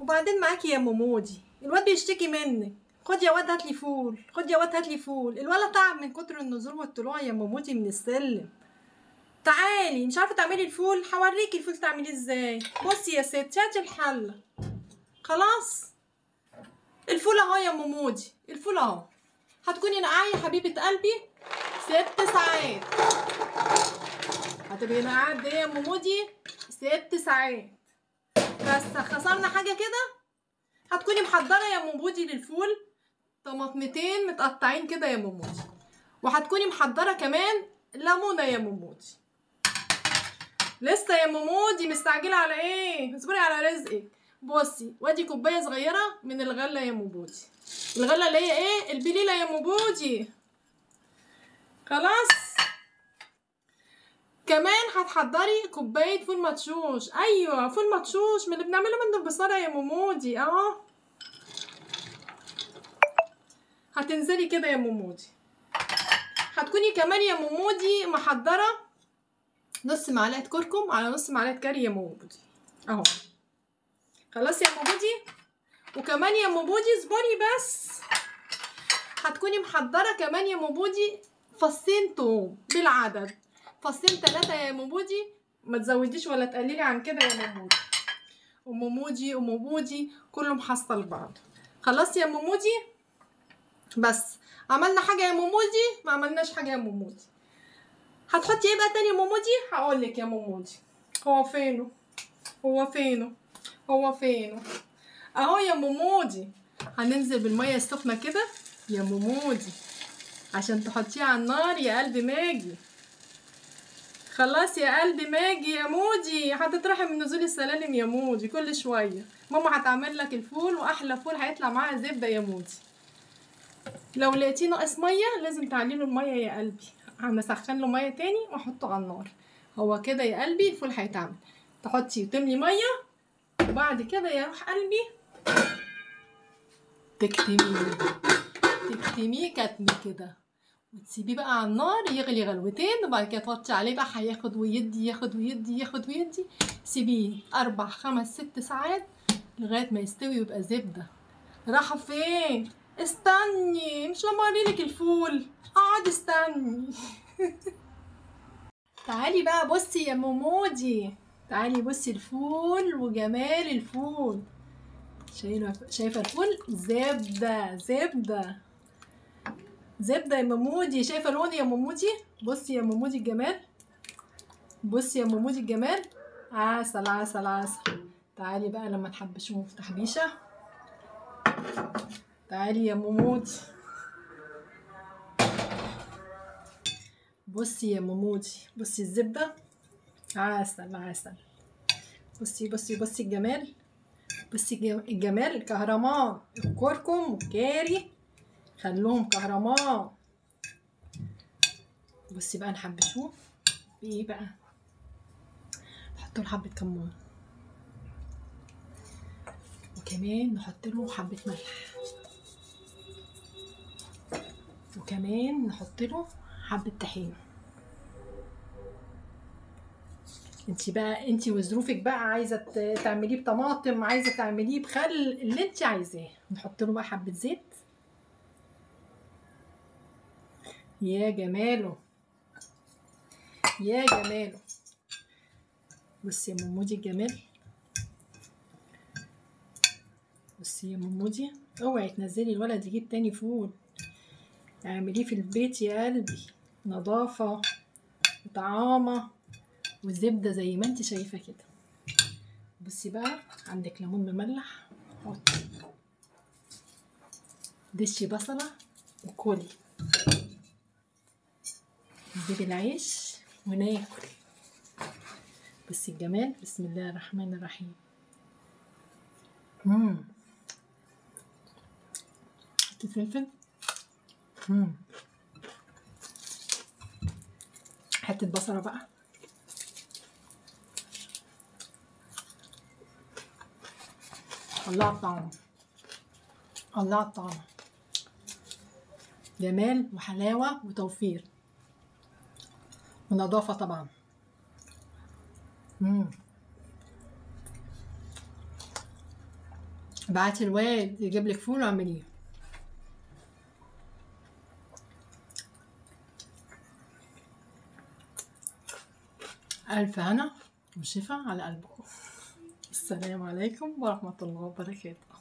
وبعدين معاكي يا مومودي، الواد بيشتكي منك. خد يا واد هاتلي فول، خد يا واد هاتلي فول. الولد تعب من كتر النزول والطلوع يا مومودي من السلم. تعالي، مش عارفه تعملي الفول؟ هوريكي الفول تعمليه ازاي. بصي يا ستي، هاتي الحله. خلاص، الفول اهو يا مومودي، الفول اهو. هتكوني نقعيه يا حبيبه قلبي 6 ساعات. هتبقي نقعه قد ايه يا مومودي؟ 6 ساعات. بس خسرنا حاجه كده. هتكوني محضره يا مومودي للفول طماطمتين متقطعين كده يا مومودي، وهتكوني محضره كمان ليمونه يا مومودي. لسه يا مومودي مستعجله على ايه؟ اصبري على رزقك. بصي، وادي كوبايه صغيره من الغله يا مومودي. الغله اللي هي ايه؟ البليله يا مومودي. خلاص. كمان هتحضري كوبايه فول مدشوش. ايوه، فول مدشوش من اللي بنعمله من البصاره يا مومودي اهو. هتنزلي كده يا مومودي. هتكوني كمان يا مومودي محضره نص معلقه كركم على نص معلقه كاري يا مومودي اهو. خلاص يا مومودي. وكمان يا مومودي اصبري بس، هتكوني محضره كمان يا مومودي فصين توم بالعدد، فصين 3 يا مومودي. ما تزوديش ولا تقللي عن كده يا مومودي. ومومودي كله محصل بعض. خلاص يا مومودي. بس عملنا حاجه يا مومودي؟ ما عملناش حاجه يا مومودي. هتحطي ايه بقى تاني يا مومودي؟ هقولك يا مومودي. هو فينه اهو يا مومودي. هننزل بالميه السخنه كده يا مومودي عشان تحطيه على النار يا قلب ماجي. خلاص يا قلب ماجي يا مودي، هتطرحي من نزول السلالم يا مودي كل شويه. ماما هتعمل لك الفول، واحلى فول هيطلع معاه زبده يا مودي. لو لقيتيه ناقص ميه لازم تعلي له الميه يا قلبي. هنسخن له ميه تاني واحطه على النار. هو كده يا قلبي الفول هيتعمل. تحطي وتملي ميه، وبعد كده يا روح قلبي تكتميه كتم كده، وتسيبيه بقى على النار يغلي غلوتين، وبعد كده توطي عليه بقى. هياخد ويدي ياخد ويدي ياخد ويدي. سيبيه 4 5 6 ساعات لغايه ما يستوي ويبقى زبده. راحه فين؟ استني، مش لما اوريلك الفول؟ اقعدي استني. تعالي بقى بصي يا مومودي، تعالي بصي الفول وجمال الفول. شايفه الفول؟ زبده يا مومودي. شايفه لون يا مومودي؟ بصي يا مومودي الجمال، بصي يا مومودي الجمال. عسل عسل عسل. تعالي بقى لما نحبشوه في تحبيشه. تعالي يا مومودي. بصي يا مومودي، بصي الزبده. عسل عسل. بصي الجمال. بصي الجمال. كهرمان الكركم والكاري خلوهم كهرمان. بصي بقى نحبشوه بايه بقى؟ نحط له حبه كمون، وكمان نحط له حبه ملح، وكمان نحط له حبه طحينه. انتي وظروفك بقى، عايزه تعمليه بطماطم، عايزه تعمليه بخل، اللي انتي عايزاه. نحط له بقى حبه زيت. يا جماله يا جماله. بصي يا مومودي الجمال. بصي يا مومودي، اوعي تنزلي الولد يجيب تاني فول. اعمليه في البيت يا قلبي، نظافه وطعامه وزبده زي ما انت شايفه كده. بصي بقى، عندك ليمون مملح، حطي. دشي بصله وكلي. نجيب العيش وناكل. بصي الجمال. بسم الله الرحمن الرحيم. حطي فلفل. حته بصله بقى. الله على الطعم، الله على الطعم. جمال وحلاوه وتوفير ونظافه طبعا. بعتي الواد يجيب لك فول واعمليه. الف هنا وشفا على قلبكم. السلام عليكم ورحمه الله وبركاته.